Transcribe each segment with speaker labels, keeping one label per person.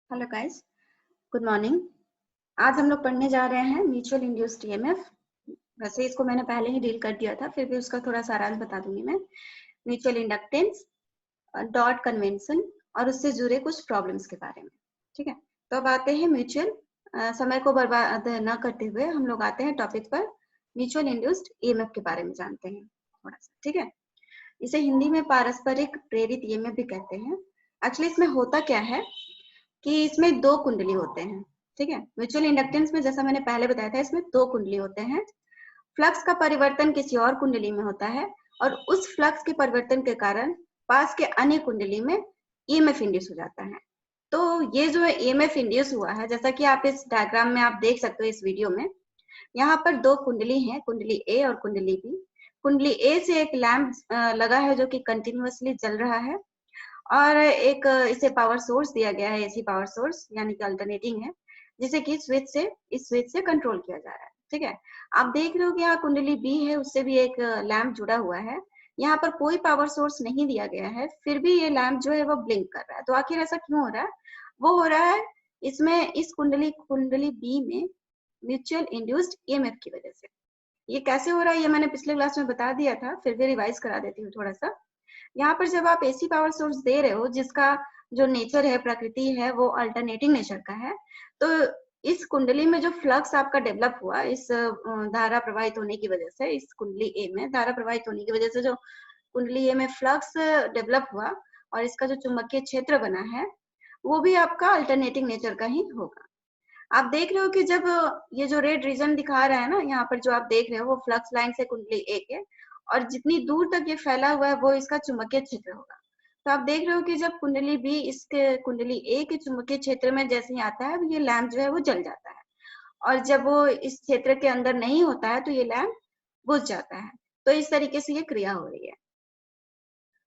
Speaker 1: Hello guys, good morning. आज हम लोग पढ़ने जा रहे हैं म्यूचुअल इंड्यूस्ड ईएमएफ। वैसे इसको मैंने पहले ही डील कर दिया था, फिर भी उसका थोड़ा सारांश बता दूंगी मैं। म्यूचुअल इंडक्टेंस, डॉट कन्वेंशन और उससे जुड़े कुछ प्रॉब्लम्स के बारे में। ठीक है, तो अब आते हैं म्यूचुअल, समय को बर्बाद न करते हुए हम लोग आते हैं टॉपिक पर। म्यूचुअल इंड्यूस्ड ईएमएफ के बारे में जानते हैं थोड़ा सा। ठीक है, इसे हिंदी में पारस्परिक प्रेरित ईएमएफ भी कहते हैं। एक्चुअली इसमें होता क्या है कि इसमें दो कुंडली होते हैं। ठीक है, म्यूचुअल इंडक्टेंस में जैसा मैंने पहले बताया था, इसमें दो कुंडली होते हैं। फ्लक्स का परिवर्तन किसी और कुंडली में होता है और उस फ्लक्स के परिवर्तन के कारण पास के अन्य कुंडली में ईएमएफ इंड्यूस हो जाता है। तो ये जो है ईएमएफ इंड्यूस हुआ है, जैसा कि आप इस डायग्राम में आप देख सकते हो इस वीडियो में। यहाँ पर दो कुंडली हैं, कुंडली ए और कुंडली बी। कुंडली ए से एक लैंप लगा है जो कि कंटिन्यूअसली जल रहा है, और एक इसे पावर सोर्स दिया गया है, एसी पावर सोर्स यानी कि अल्टरनेटिंग है, जिसे कि स्विच से, इस स्विच से कंट्रोल किया जा रहा है। ठीक है, आप देख रहे हो कि यहाँ कुंडली बी है, उससे भी एक लैंप जुड़ा हुआ है। यहाँ पर कोई पावर सोर्स नहीं दिया गया है, फिर भी ये लैंप जो है वो ब्लिंक कर रहा है। तो आखिर ऐसा क्यों हो रहा है? वो हो रहा है इसमें, इस कुंडली बी में म्यूचुअल इंड्यूस्ड ईएमएफ की वजह से। ये कैसे हो रहा है ये मैंने पिछले क्लास में बता दिया था, फिर भी रिवाइज करा देती हूँ थोड़ा सा। यहाँ पर जब आप एसी पावर सोर्स दे रहे हो, जिसका जो नेचर है, प्रकृति है, वो अल्टरनेटिंग नेचर का है, तो इस कुंडली में जो फ्लक्स आपका डेवलप हुआ, इस धारा प्रवाहित होने की वजह से, इस कुंडली ए में धारा प्रवाहित होने की वजह से जो कुंडली ए में फ्लक्स डेवलप हुआ और इसका जो चुंबकीय क्षेत्र बना है, वो भी आपका अल्टरनेटिंग नेचर का ही होगा। आप देख रहे हो कि जब ये जो रेड रीजन दिखा रहा है ना, यहाँ पर जो आप देख रहे हो, वो फ्लक्स लाइन से कुंडली ए के, और जितनी दूर तक ये फैला हुआ है वो इसका चुंबकीय क्षेत्र होगा। तो आप देख रहे हो कि जब कुंडली बी इसके कुंडली ए के चुंबकीय क्षेत्र में जैसे ही आता है, ये लैंप जो है वो जल जाता है, और जब वो इस क्षेत्र के अंदर नहीं होता है तो ये लैंप बुझ जाता है। तो इस तरीके से ये क्रिया हो रही है।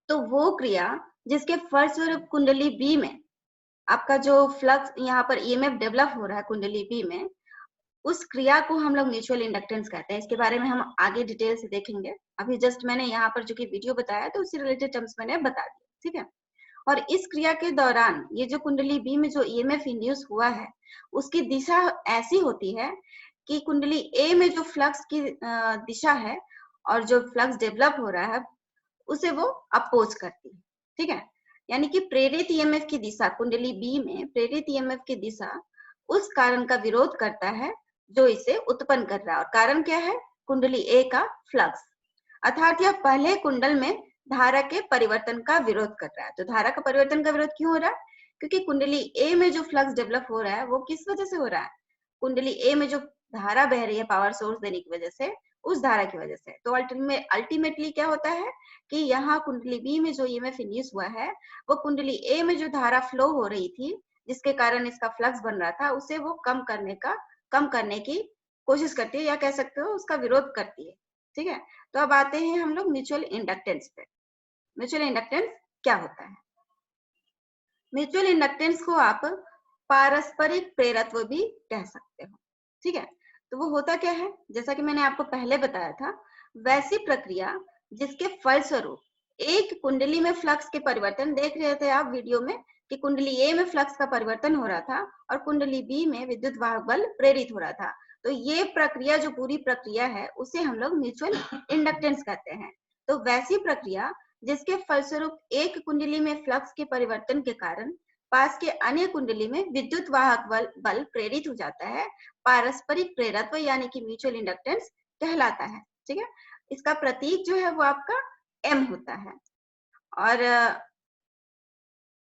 Speaker 1: तो वो क्रिया जिसके फलस्वरूप कुंडली बी में आपका जो फ्लक्स, यहाँ पर ईएमएफ डेवलप हो रहा है कुंडली बी में, उस क्रिया को हम लोग म्यूचुअल इंडक्टेंस कहते हैं। इसके बारे में हम आगे डिटेल से देखेंगे। अभी जस्ट मैंने यहाँ पर जो कि वीडियो बताया तो उससे रिलेटेड टर्म्स मैंने बता दिया। ठीक है, और इस क्रिया के दौरान ये जो कुंडली बी में जो ईएमएफ इंड्यूस हुआ है, उसकी दिशा ऐसी होती है कि कुंडली ए में जो फ्लक्स की दिशा है और जो फ्लक्स डेवलप हो रहा है, उसे वो अपोज करती है। ठीक है, यानी कि प्रेरित ईएमएफ की दिशा, कुंडली बी में प्रेरित ईएमएफ की दिशा उस कारण का विरोध करता है जो इसे उत्पन्न कर रहा है। और कारण क्या है? कुंडली ए का फ्लक्स, अर्थात यह पहले कुंडल में धारा के परिवर्तन का विरोध कर रहा है। तो धारा का परिवर्तन का विरोध क्यों हो रहा है? क्योंकि कुंडली ए में जो फ्लक्स डेवलप हो रहा है वो किस वजह से हो रहा है? कुंडली ए में जो धारा बह रही है पावर सोर्स देने की वजह से, उस धारा की वजह से। तो अल्टीमेटली क्या होता है कि यहाँ कुंडली बी में जो ईएमएफ इंड्यूस हुआ है, वो कुंडली ए में जो धारा फ्लो हो रही थी, जिसके कारण इसका फ्लक्स बन रहा था, उसे वो कम करने की कोशिश करती है, या कह सकते हो उसका विरोध करती है। ठीक है, तो अब आते हैं हम लोग म्यूचुअल इंडक्टेंस पे। म्यूचुअल इंडक्टेंस क्या होता है? म्यूचुअल इंडक्टेंस को आप पारस्परिक प्रेरत्व भी कह सकते हो। ठीक है, तो वो होता क्या है? जैसा कि मैंने आपको पहले बताया था, वैसी प्रक्रिया जिसके फलस्वरूप एक कुंडली में फ्लक्स के परिवर्तन, देख रहे थे आप वीडियो में कि कुंडली ए में फ्लक्स का परिवर्तन हो रहा था और कुंडली बी में विद्युत वाहक बल प्रेरित हो रहा था। तो ये प्रक्रिया, जो पूरी प्रक्रिया है, उसे हम लोग म्यूचुअल इंडक्टेंस कहते हैं। तो वैसी प्रक्रिया जिसके फलस्वरूप एक कुंडली में फ्लक्स के परिवर्तन के कारण पास के अन्य कुंडली में विद्युत वाहक बल प्रेरित हो जाता है, पारस्परिक प्रेरत्व यानी कि म्यूचुअल इंडक्टेंस कहलाता है। ठीक है, इसका प्रतीक जो है वो आपका एम होता है। और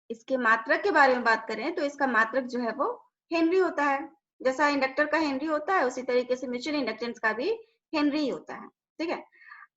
Speaker 1: इसके मात्रक के बारे में बात करें तो इसका मात्रक जो है वो हेनरी होता है। जैसा इंडक्टर का हेनरी होता है, उसी तरीके से म्यूचुअल इंडक्टेंस का भी हेनरी होता है। ठीक है,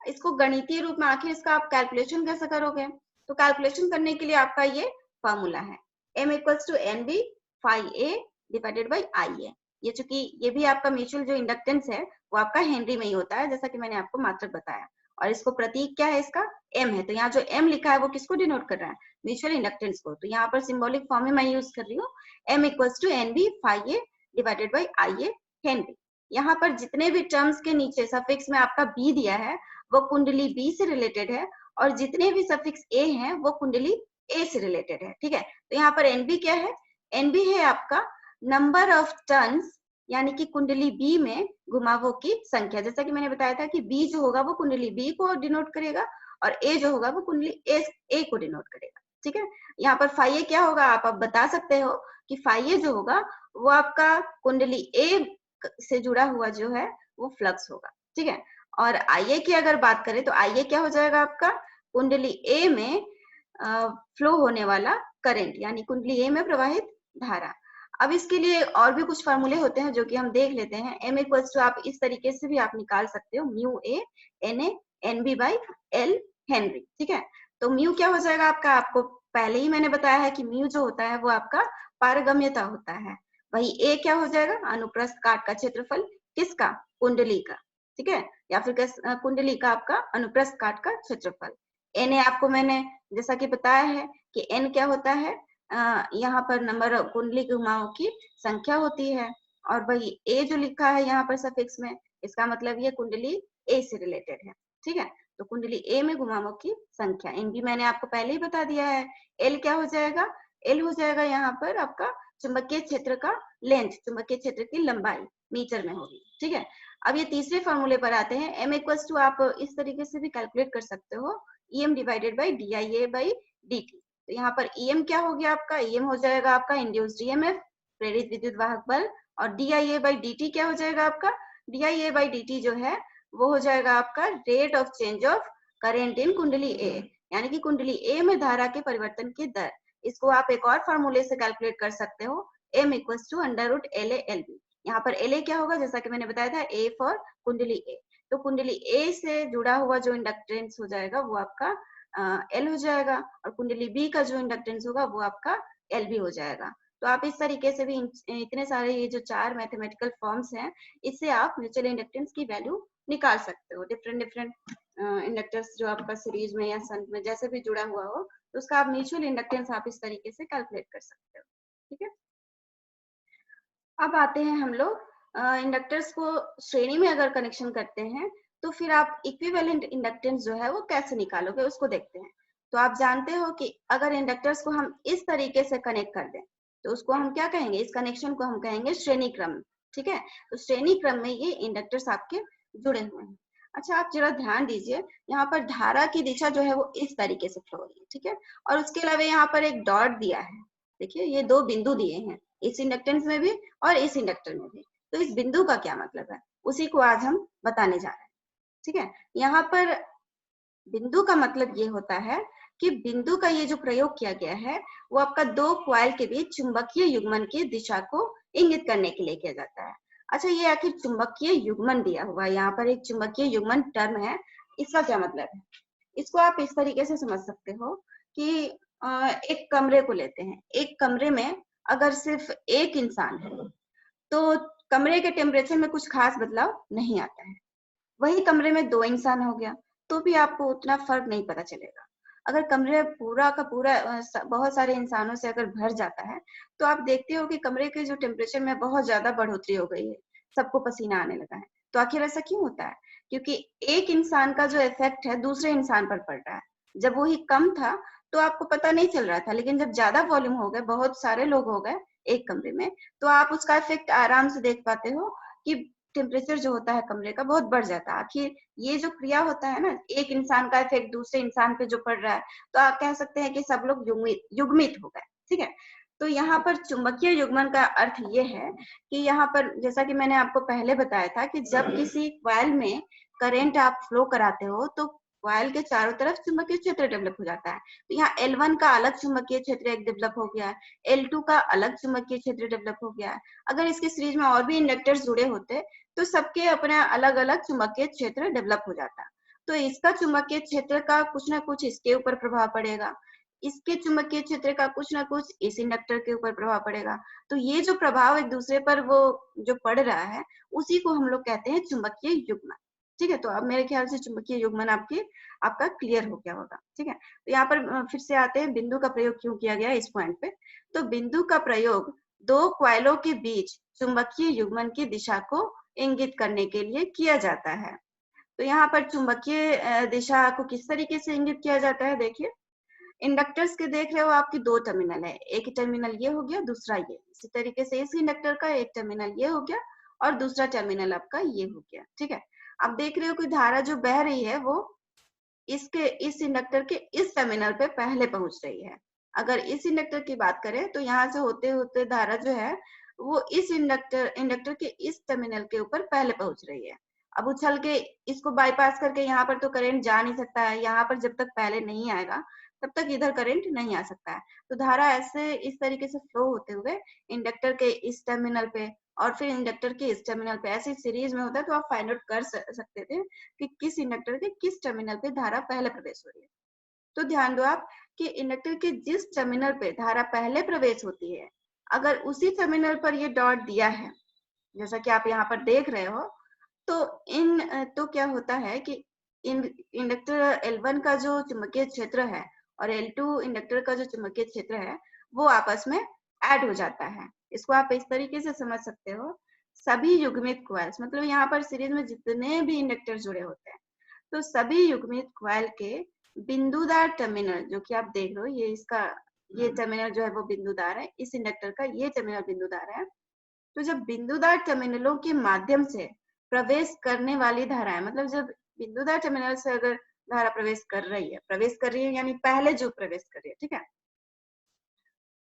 Speaker 1: इसको गणितीय रूप में आखिर इसका आप कैलकुलेशन कैसे करोगे? तो कैलकुलेशन करने के लिए आपका ये फॉर्मूला है, m equals to N B phi A divided by I A. ये चूंकि ये भी आपका म्यूचुअल जो इंडक्टेंस है वो आपका हेनरी में ही होता है, जैसा कि मैंने आपको मात्रक बताया। और इसको प्रतीक क्या है? इसका m है। तो यहाँ जो m लिखा है वो किसको डिनोट कर रहा है? म्यूचुअल इंडक्टेंस को। तो यहाँ पर सिंबॉलिक फॉर्म में मैं यूज कर रही हूँ, m equals to N B phi A divided by I A henry. यहाँ पर जितने भी टर्म्स के नीचे सफिक्स में आपका b दिया है वो कुंडली बी से रिलेटेड है, और जितने भी सफिक्स ए हैं वो कुंडली ए से रिलेटेड है। ठीक है, तो यहाँ पर एनबी क्या है? NB है आपका नंबर ऑफ टर्न्स, यानी कि कुंडली बी में घुमावों की संख्या। जैसा कि मैंने बताया था कि बी जो होगा वो कुंडली बी को डिनोट करेगा और ए जो होगा वो कुंडली ए को डिनोट करेगा। ठीक है, यहाँ पर फाई ए क्या होगा आप अब बता सकते हो कि फाई ए जो होगा वो आपका कुंडली ए से जुड़ा हुआ जो है वो फ्लक्स होगा। ठीक है, और आईए की अगर बात करें तो आईए क्या हो जाएगा आपका कुंडली ए में फ्लो होने वाला करंट, यानी कुंडली ए में प्रवाहित धारा। अब इसके लिए और भी कुछ फार्मूले होते हैं जो कि हम देख लेते हैं। m इक्वल्स टू आप इस तरीके से भी आप निकाल सकते हो, mu A N A N B by L henry. ठीक है, तो म्यू क्या हो जाएगा आपका, आपको पहले ही मैंने बताया है कि म्यू जो होता है वो आपका पारगम्यता होता है। वही ए क्या हो जाएगा, अनुप्रस्थ काट का क्षेत्रफल किसका, कुंडली का। ठीक है, या फिर कुंडली का आपका अनुप्रस्थ काट का क्षेत्रफल। एन ए आपको मैंने जैसा कि बताया है कि एन क्या होता है, यहाँ पर नंबर कुंडली घुमावों की संख्या होती है, और वही ए जो लिखा है यहाँ पर सफिक्स में, इसका मतलब ये कुंडली ए से रिलेटेड है। ठीक है, तो कुंडली ए में घुमावों की संख्या, इन भी मैंने आपको पहले ही बता दिया है। एल क्या हो जाएगा, एल हो जाएगा यहाँ पर आपका चुंबकीय क्षेत्र का लेंथ, चुंबकीय क्षेत्र की लंबाई मीटर में होगी। ठीक है, अब ये तीसरे फॉर्मूले पर आते हैं। एम इक्वल्स टू आप इस तरीके से भी कैलकुलेट कर सकते हो, EM divided by D I A by D T. तो यहाँ पर ईएम क्या हो गया आपका, ईएम हो जाएगा आपका इंड्यूस्ड ईएमएफ, प्रेरित विद्युत वाहक बल, और D I A by D T क्या हो जाएगा आपका, D I A by D T जो है वो हो जाएगा आपका rate of change of current in कुंडली ए, यानी कि कुंडली ए में धारा के परिवर्तन की दर। इसको आप एक और फॉर्मूले से कैलकुलेट कर सकते हो, M equals to under root L A L B. यहाँ पर एल ए क्या होगा, जैसा कि मैंने बताया था, ए फॉर कुंडली ए। तो कुंडली ए से जुड़ा हुआ जो इंडक्टेंस हो जाएगा वो आपका एल हो जाएगा, और कुंडली बी का जो इंडक्टेंस होगा वो आपका एल बी हो जाएगा। तो आप इस तरीके से भी इतने सारे ये जो 4 मैथमेटिकल फॉर्म्स हैं, इससे आप म्यूचुअल इंडक्टेंस की वैल्यू निकाल सकते हो। डिफरेंट डिफरेंट इंडक्टर्स जो आपका सीरीज में या संट में जैसे भी जुड़ा हुआ हो, तो उसका आप म्यूचुअल इंडक्टेंस आप इस तरीके से कैलकुलेट कर सकते हो। ठीक है, अब आते हैं हम लोग इंडक्टर्स को श्रेणी में अगर कनेक्शन करते हैं तो फिर आप इक्विवेलेंट इंडक्टेंस जो है वो कैसे निकालोगे उसको देखते हैं। तो आप जानते हो कि अगर इंडक्टर्स को हम इस तरीके से कनेक्ट कर दें तो उसको हम क्या कहेंगे, इस कनेक्शन को हम कहेंगे श्रेणी क्रम। ठीक है, तो श्रेणी क्रम में ये इंडक्टर्स आपके जुड़े हुए हैं। अच्छा, आप जरा ध्यान दीजिए, यहाँ पर धारा की दिशा जो है वो इस तरीके से फ्लो हो रही है। ठीक है, और उसके अलावा यहाँ पर एक डॉट दिया है, देखिए ये 2 बिंदु दिए हैं, इस इंडक्टेंस में भी और इस इंडक्टर में भी। तो इस बिंदु का क्या मतलब है, उसी को आज हम बताने जा रहे हैं। ठीक है, यहाँ पर बिंदु का मतलब ये होता है कि बिंदु का ये जो प्रयोग किया गया है वो आपका 2 क्वाइल के बीच चुंबकीय युग्मन की दिशा को इंगित करने के लिए किया जाता है। अच्छा, ये आखिर चुंबकीय युग्मन दिया हुआ है, यहाँ पर एक चुंबकीय युग्मन टर्म है, इसका क्या मतलब है, इसको आप इस तरीके से समझ सकते हो कि एक कमरे को लेते हैं, एक कमरे में अगर सिर्फ एक इंसान है तो कमरे के टेम्परेचर में कुछ खास बदलाव नहीं आता है। वही कमरे में 2 इंसान हो गया तो भी आपको उतना फर्क नहीं पता चलेगा। अगर कमरे पूरा का पूरा बहुत सारे इंसानों से अगर भर जाता है तो आप देखते हो कि कमरे के जो टेम्परेचर में बहुत ज्यादा बढ़ोतरी हो गई है, सबको पसीना आने लगा है। तो आखिर ऐसा क्यों होता है, क्योंकि एक इंसान का जो इफेक्ट है दूसरे इंसान पर पड़ रहा है। जब वही कम था तो आपको पता नहीं चल रहा था, लेकिन जब ज्यादा वॉल्यूम हो गए, बहुत सारे लोग हो गए एक कमरे में, तो आप उसका इफेक्ट आराम से देख पाते हो कि टेम्परेचर जो होता है कमरे का बहुत बढ़ जाता है। आखिर ये जो क्रिया होता है ना, एक इंसान का इफेक्ट दूसरे इंसान पे जो पड़ रहा है, तो आप कह सकते हैं कि सब लोग युग्मित हो गए। ठीक है, तो यहाँ पर चुंबकीय युग्मन का अर्थ ये है कि यहाँ पर जैसा कि मैंने आपको पहले बताया था कि जब किसी कॉइल में करंट आप फ्लो कराते हो तो कॉइल के चारों तरफ चुंबकीय क्षेत्र डेवलप हो जाता है। तो यहाँ L1 का अलग चुंबकीय क्षेत्र एक डेवलप हो गया है, L2 का अलग चुंबकीय क्षेत्र डेवलप हो गया है। अगर इसके सीरीज में और भी इंडक्टर्स जुड़े होते तो सबके अपने अलग अलग चुंबकीय क्षेत्र डेवलप हो जाता। तो इसका चुंबकीय क्षेत्र का कुछ ना कुछ इसके ऊपर प्रभाव पड़ेगा, इसके चुंबकीय क्षेत्र का कुछ ना कुछ इस इंडक्टर के ऊपर प्रभाव पड़ेगा। तो ये जो प्रभाव एक दूसरे पर वो जो पड़ रहा है उसी को हम लोग कहते हैं चुंबकीय युग्मन। ठीक है, तो अब मेरे ख्याल से चुंबकीय युग्मन आपका क्लियर हो गया होगा। ठीक है, तो यहाँ पर फिर से आते हैं बिंदु का प्रयोग क्यों किया गया इस पॉइंट पे। तो बिंदु का प्रयोग 2 क्वाइलों के बीच चुंबकीय युग्मन की दिशा को इंगित करने के लिए किया जाता है। तो यहाँ पर चुंबकीय दिशा को किस तरीके से इंगित किया जाता है, देखिए इंडक्टर्स के देख रहे हो आपकी दो टर्मिनल है, एक टर्मिनल ये हो गया, दूसरा ये। इसी तरीके से इस इंडक्टर का एक टर्मिनल ये हो गया और दूसरा टर्मिनल आपका ये हो गया। ठीक है, अब देख रहे हो कि धारा जो बह रही है वो इस इंडक्टर के इस टर्मिनल पे पहले पहुंच रही है। अगर इस इंडक्टर की बात करें तो यहाँ से होते होते धारा जो है वो इस इंडक्टर के इस टर्मिनल के ऊपर पहले पहुंच रही है। अब उछल के इसको बाईपास करके यहाँ पर तो करंट जा नहीं सकता है, यहाँ पर जब तक पहले नहीं आएगा तब तक इधर करंट नहीं आ सकता है। तो धारा ऐसे इस तरीके से फ्लो होते हुए इंडक्टर के इस टर्मिनल पे और फिर इंडक्टर के इस टर्मिनल पे ऐसे सीरीज में होता है। तो आप फाइंड आउट कर सकते थे कि किस इंडक्टर के किस टर्मिनल पे धारा पहले प्रवेश हो रही है। तो ध्यान दो आप कि इंडक्टर के जिस टर्मिनल पे धारा पहले प्रवेश होती है, अगर उसी टर्मिनल पर ये डॉट दिया है, जैसा कि आप यहाँ पर देख रहे हो, तो क्या होता है कि इंडक्टर L1 का जो चुंबकीय क्षेत्र है और L2 इंडक्टर का जो चुंबकीय क्षेत्र है वो आपस में ऐड हो जाता है। इसको आप इस तरीके से समझ सकते हो, सभी युग्मित कॉइल्स, मतलब यहाँ पर सीरीज में जितने भी इंडक्टर जुड़े होते हैं तो सभी युग्मित कॉइल के बिंदुदार टर्मिनल, जो कि आप देख रहे हो ये टर्मिनल जो है वो बिंदुदार है, इस इंडक्टर का ये टर्मिनल बिंदुदार है। तो जब बिंदुदार टर्मिनलों के माध्यम से प्रवेश करने वाली धारा है, मतलब जब बिंदुदार टर्मिनल से अगर धारा प्रवेश कर रही है यानी पहले जो प्रवेश कर रही है, ठीक है,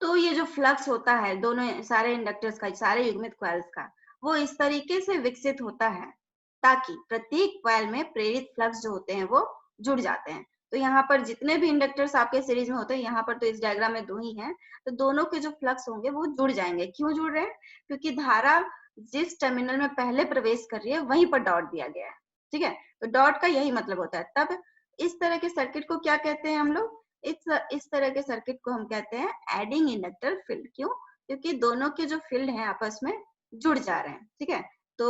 Speaker 1: तो ये जो फ्लक्स होता है दोनों सारे इंडक्टर्स का, सारे युग्मित कॉइल्स का, वो इस तरीके से विकसित होता है ताकि प्रत्येक कॉइल में प्रेरित फ्लक्स जो होते हैं वो जुड़ जाते हैं। तो यहाँ पर जितने भी इंडक्टर्स आपके सीरीज में होते हैं, यहाँ पर तो इस डायग्राम में दो ही हैं, तो दोनों के जो फ्लक्स होंगे वो जुड़ जाएंगे। क्यों जुड़ रहे हैं? क्योंकि धारा जिस टर्मिनल में पहले प्रवेश कर रही है वहीं पर डॉट दिया गया है। ठीक है, तो डॉट का यही मतलब होता है। तब इस तरह के सर्किट को क्या कहते हैं हम लोग? इस तरह के सर्किट को हम कहते हैं एडिंग इंडक्टर फील्ड। क्यों? क्योंकि दोनों के जो फील्ड हैं आपस में जुड़ जा रहे हैं। ठीक है, तो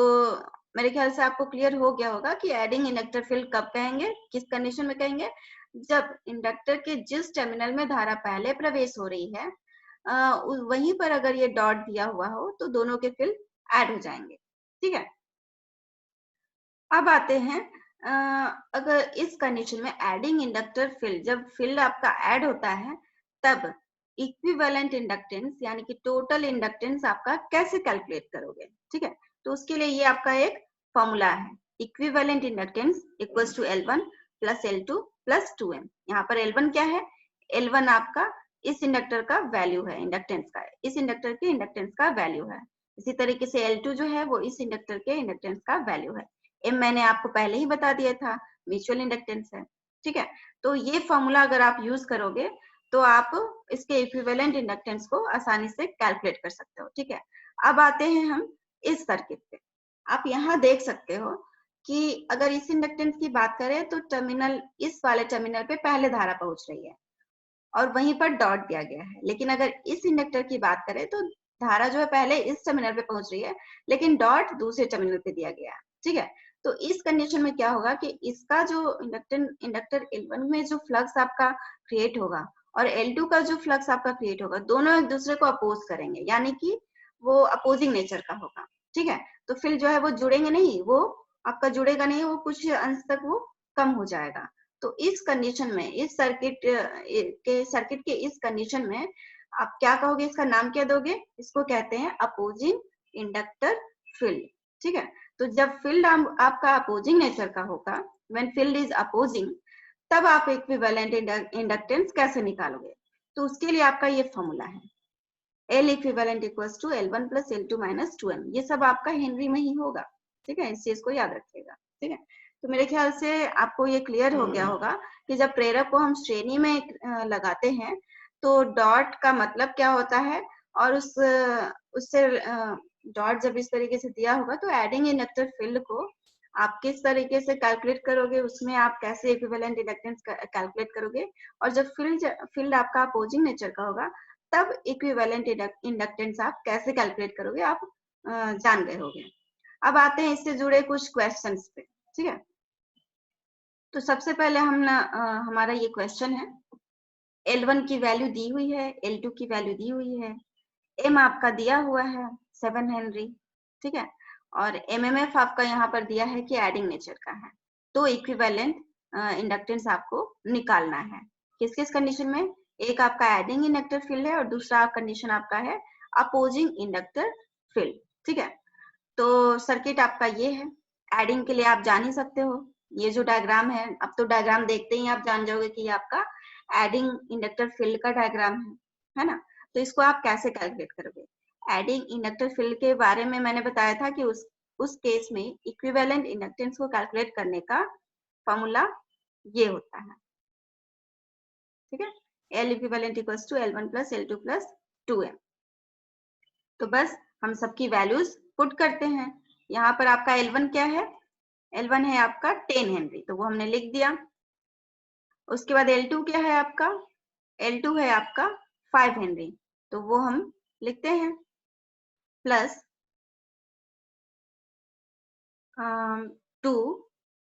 Speaker 1: मेरे ख्याल से आपको क्लियर हो गया होगा कि एडिंग इंडक्टर फील्ड कब कहेंगे, किस कंडीशन में कहेंगे? जब इंडक्टर के जिस टर्मिनल में धारा पहले प्रवेश हो रही है वहीं पर अगर ये डॉट दिया हुआ हो तो दोनों के फील्ड ऐड हो जाएंगे। ठीक है, अब आते हैं अगर इस कंडीशन में एडिंग इंडक्टर फील्ड, जब फील्ड आपका ऐड होता है तब इक्विवेलेंट इंडक्टेंस यानी कि टोटल इंडक्टेंस आपका कैसे कैलकुलेट करोगे? ठीक है, तो उसके लिए ये आपका एक फॉर्मूला है, equivalent inductance equals to L1 plus L2 plus 2M। यहाँ पर L1 क्या है? L1 आपका इस इंडक्टर का वैल्यू है, इंडक्टेंस का, इस इंडक्टर के इंडक्टेंस का वैल्यू है। इसी तरीके से L2 जो है वो इस इंडक्टर के इंडक्टेंस का वैल्यू है। M मैंने आपको पहले ही बता दिया था, म्यूचुअल इंडक्टेंस है। ठीक है, तो ये फॉर्मूला अगर आप यूज करोगे तो आप इसके इक्विवेलेंट इंडक्टेंस को आसानी से कैलकुलेट कर सकते हो। ठीक है, अब आते हैं हम इस सर्किट पे। आप यहाँ देख सकते हो कि अगर इस इंडक्टेंस की बात करें तो टर्मिनल, इस वाले टर्मिनल पे पहले धारा पहुंच रही है और वहीं पर डॉट दिया गया है। लेकिन अगर इस इंडक्टर की बात करें तो धारा जो है पहले इस टर्मिनल पे पहुंच रही है लेकिन डॉट दूसरे टर्मिनल पे दिया गया है। ठीक है, तो इस कंडीशन में क्या होगा कि इसका जो इंडक्टर L1 में जो फ्लक्स आपका क्रिएट होगा और L2 का जो फ्लक्स आपका क्रिएट होगा, दोनों एक दूसरे को अपोज करेंगे, यानी कि वो अपोजिंग नेचर का होगा। ठीक है, तो फिर जो है वो जुड़ेंगे नहीं, वो आपका जुड़ेगा नहीं, वो कुछ अंश तक वो कम हो जाएगा। तो इस कंडीशन में, इस सर्किट के इस कंडीशन में आप क्या कहोगे? इसका नाम क्या दोगे? इसको कहते हैं अपोजिंग इंडक्टर फील्ड। ठीक है, तो जब फील्ड आपका अपोजिंग नेचर का होगा, व्हेन फील्ड इज अपोजिंग, तब आप इक्विवेलेंट इंडक्टेंस कैसे निकालोगे? तो उसके लिए आपका ये फॉर्मूला है, L equivalent equals to L1 plus L2 minus 2M। ये सब आपका हेनरी में ही होगा। ठीक है, इस चीज को याद रखिएगा। ठीक है, तो मेरे ख्याल से आपको ये क्लियर हो गया होगा कि जब प्रेरक को हम श्रेणी में लगाते हैं तो डॉट का मतलब क्या होता है, और उससे डॉट जब इस तरीके से दिया होगा तो एडिंग इंडक्टर फील्ड को आप किस तरीके से कैलकुलेट करोगे, उसमें आप कैसे इक्विवेलेंट इंडक्टेंस कैलकुलेट करोगे, और जब फील्ड आपका अपोजिंग नेचर का होगा तब इक्विवेलेंट इंडक्टेंस आप कैसे कैलकुलेट करोगे, आप जान गए होंगे। अब आते हैं इससे जुड़े कुछ क्वेश्चंस पे। ठीक है, तो सबसे पहले हमारा ये क्वेश्चन है, L1 की वैल्यू दी हुई है, L2 की वैल्यू दी हुई है, M आपका दिया हुआ है 7 हेनरी। ठीक है, और MMF आपका यहाँ पर दिया है कि एडिंग नेचर का है। तो इक्विवेलेंट इंडक्टेंस आपको निकालना है। किस किस कंडीशन में? एक आपका एडिंग इंडक्टर फील्ड है और दूसरा कंडीशन आपका है अपोजिंग इंडक्टर फील्ड। ठीक है, तो सर्किट आपका ये है। एडिंग के लिए आप जान ही सकते हो, ये जो डायग्राम है, अब तो डायग्राम देखते ही आप जान जाओगे कि ये आपका एडिंग इंडक्टर फील्ड का डायग्राम है ना। तो इसको आप कैसे कैलकुलेट करोगे? एडिंग इंडक्टर फील्ड के बारे में मैंने बताया था कि उस केस में इक्विवेलेंट इंडक्टेंस को कैलकुलेट करने का फॉर्मूला ये होता है। ठीक है, L equivalent equals to L1 plus L2 plus 2M। तो बस हम सबकी वैल्यूज पुट करते हैं। यहाँ पर आपका L1 क्या है? L1 है आपका 10 हेनरी, तो वो हमने लिख दिया। उसके बाद L2 क्या है आपका? L2 है आपका 5 हेनरी, तो वो हम लिखते हैं। प्लस 2,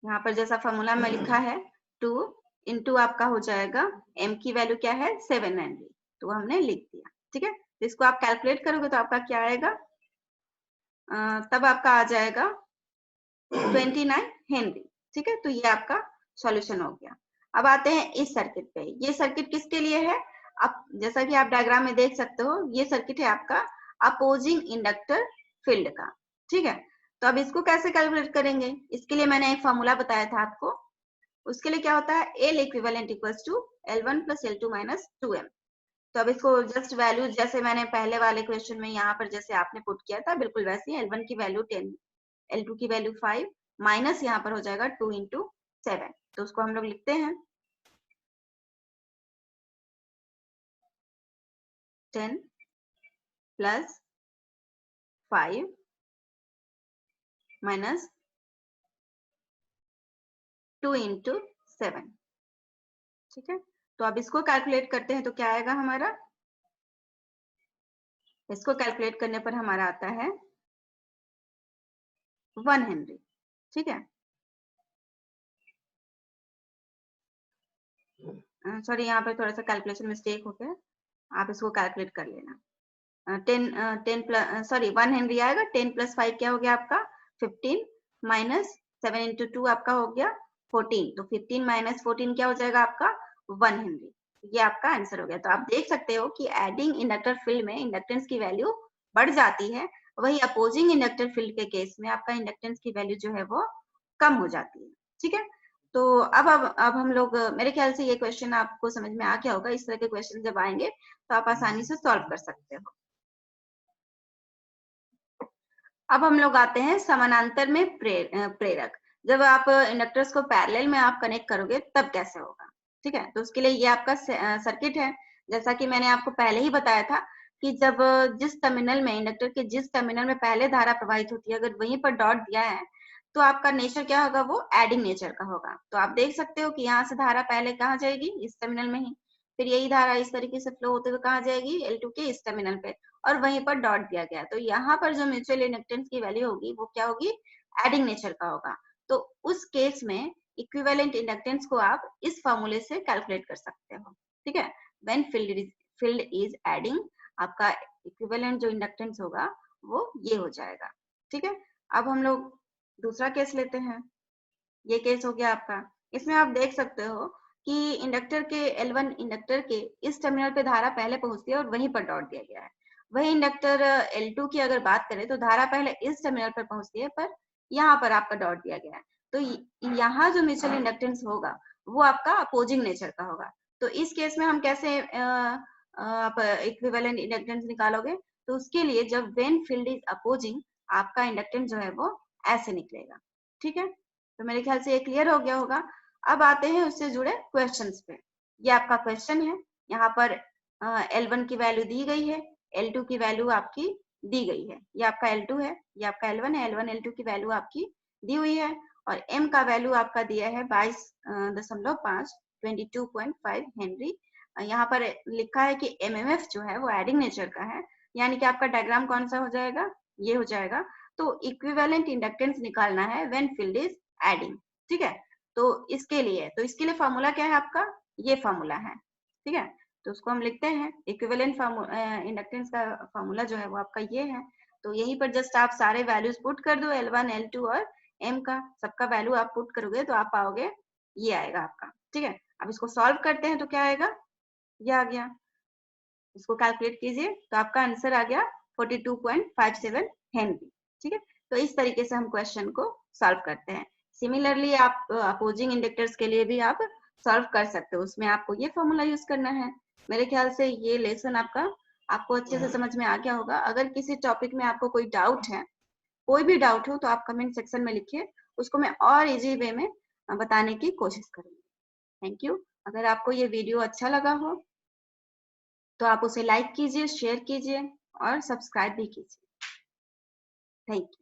Speaker 1: यहाँ पर जैसा फॉर्मूला में लिखा है 2 इंटू आपका हो जाएगा M की वैल्यू क्या है? 7 हेनरी, तो वो हमने लिख दिया। ठीक है, तो इसको आप कैलकुलेट करोगे तो आपका क्या आएगा? तब आपका आ जाएगा 29 हेनरी। ठीक है, तो ये आपका सॉल्यूशन हो गया। अब आते हैं इस सर्किट पे। ये सर्किट किसके लिए है? अब जैसा कि आप डायग्राम में देख सकते हो, ये सर्किट है आपका अपोजिंग इंडक्टर फील्ड का। ठीक है, तो अब इसको कैसे कैलकुलेट करेंगे? इसके लिए मैंने एक फॉर्मूला बताया था आपको। उसके लिए क्या होता है? L equivalent equals to L1 plus L2 minus 2M। तो अब इसको जस्ट वैल्यू जैसे मैंने पहले वाले क्वेश्चन में यहाँ पर जैसे आपने पुट किया था, बिल्कुल वैसे ही L1 की वैल्यू 10, L2 की वैल्यू 5, माइनस यहाँ पर हो जाएगा 2 इंटू 7। तो उसको हम लोग लिखते हैं 10 प्लस 5 माइनस 2 इंटू 7। ठीक है, तो अब इसको कैलकुलेट करते हैं तो क्या आएगा हमारा? इसको कैलकुलेट करने पर हमारा आता है 1 हेनरी। ठीक है, सॉरी यहाँ पर थोड़ा सा कैलकुलेशन मिस्टेक हो गया, आप इसको कैलकुलेट कर लेना। 10 प्लस सॉरी 1 हेनरी आएगा। 10 प्लस 5 क्या हो गया आपका? 15 माइनस 7 इंटू 2 आपका हो गया 14। तो 15 माइनस 14 क्या हो जाएगा आपका? 1 हेनरी। ये आपका आंसर हो गया। तो आप देख सकते हो कि एडिंग इंडक्टर फील्ड में इंडक्टेंस की वैल्यू बढ़ जाती है, वही अपोजिंग इंडक्टर फील्ड के केस में आपका इंडक्टेंस की वैल्यू जो है वो कम हो जाती है। ठीक है, तो अब हम लोग, मेरे ख्याल से ये क्वेश्चन आपको समझ में आ गया होगा। इस तरह के क्वेश्चन जब आएंगे तो आप आसानी से सॉल्व कर सकते हो। अब हम लोग आते हैं समानांतर में प्रेरक। जब आप इंडक्टर्स को पैरेलल में आप कनेक्ट करोगे तब कैसे होगा? ठीक है, तो उसके लिए ये आपका सर्किट है। जैसा कि मैंने आपको पहले ही बताया था कि जब जिस टर्मिनल में इंडक्टर के जिस टर्मिनल में पहले धारा प्रवाहित होती है, अगर वहीं पर डॉट दिया है तो आपका नेचर क्या होगा? वो एडिंग नेचर का होगा। तो आप देख सकते हो कि यहाँ से धारा पहले कहाँ जाएगी? इस टर्मिनल में ही। फिर यही धारा इस तरीके से फ्लो होते हुए कहाँ जाएगी? L2 के इस टर्मिनल पे, और वहीं पर डॉट दिया गया। तो यहाँ पर जो म्यूचुअल इंडक्टेंस की वैल्यू होगी वो क्या होगी? एडिंग नेचर का होगा। तो उस केस में इक्विवेलेंट इंडक्टेंस को आप इस फॉर्मूले से कैलकुलेट कर सकते हो। ठीक है, व्हेन फील्ड इज एडिंग, आपका इक्विवेलेंट जो इंडक्टेंस होगा वो ये हो जाएगा। ठीक है, अब हम लोग दूसरा केस लेते हैं। ये केस हो गया आपका। इसमें आप देख सकते हो कि इंडक्टर के L1 इंडक्टर के इस टर्मिनल पे धारा पहले पहुंचती है और वहीं पर डॉट दिया गया है। वही इंडक्टर L2 की अगर बात करें तो धारा पहले इस टर्मिनल पर पहुंचती है, पर यहाँ पर आपका डॉट दिया गया है। तो यहाँ जो म्यूचुअल इंडक्टेंस होगा वो आपका अपोजिंग नेचर का होगा। तो इस केस में हम कैसे आप इक्विवेलेंट इंडक्टेंस निकालोगे? तो उसके लिए जब व्हेन फील्ड इज अपोजिंग, आपका इंडक्टेंस जो है वो ऐसे निकलेगा। ठीक है, तो मेरे ख्याल से ये क्लियर हो गया होगा। अब आते हैं उससे जुड़े क्वेश्चंस पे। ये आपका क्वेश्चन है। यहाँ पर L1 की वैल्यू दी गई है, L2 की वैल्यू आपकी दी गई है। ये आपका L2 है, ये आपका L1 है। L1 L2 की वैल्यू आपकी दी हुई है और M का वैल्यू आपका दिया है 22.5 22.5 हेनरी। यहाँ पर लिखा है कि MMF जो है वो एडिंग नेचर का है, यानी कि आपका डायग्राम कौन सा हो जाएगा? ये हो जाएगा। तो इक्विवेलेंट इंडक्टेंस निकालना है व्हेन फील्ड इज एडिंग। ठीक है, तो इसके लिए फॉर्मूला क्या है आपका? ये फॉर्मूला है। ठीक है, तो उसको हम लिखते हैं। इक्विवेलेंट इंडक्टेंस का फॉर्मूला जो है वो आपका ये है। तो यहीं पर जस्ट आप सारे वैल्यूज पुट कर दो, L1 L2 और M का सबका वैल्यू आप पुट करोगे तो आप पाओगे ये आएगा आपका। ठीक है, अब इसको सॉल्व करते हैं तो क्या आएगा, ये आ गया। इसको कैलकुलेट कीजिए तो आपका आंसर आ गया 42.57 हेनरी। ठीक है, तो इस तरीके से हम क्वेश्चन को सॉल्व करते हैं। सिमिलरली आप अपोजिंग इंडक्टर्स के लिए भी आप सॉल्व कर सकते हो, उसमें आपको ये फॉर्मूला यूज करना है। मेरे ख्याल से ये लेसन आपको अच्छे से समझ में आ गया होगा। अगर किसी टॉपिक में आपको कोई डाउट है, कोई भी डाउट हो, तो आप कमेंट सेक्शन में लिखिए, उसको मैं और इजी वे में बताने की कोशिश करूंगी। Thank you. अगर आपको ये वीडियो अच्छा लगा हो तो आप उसे लाइक कीजिए, शेयर कीजिए और सब्सक्राइब भी कीजिए। Thank you.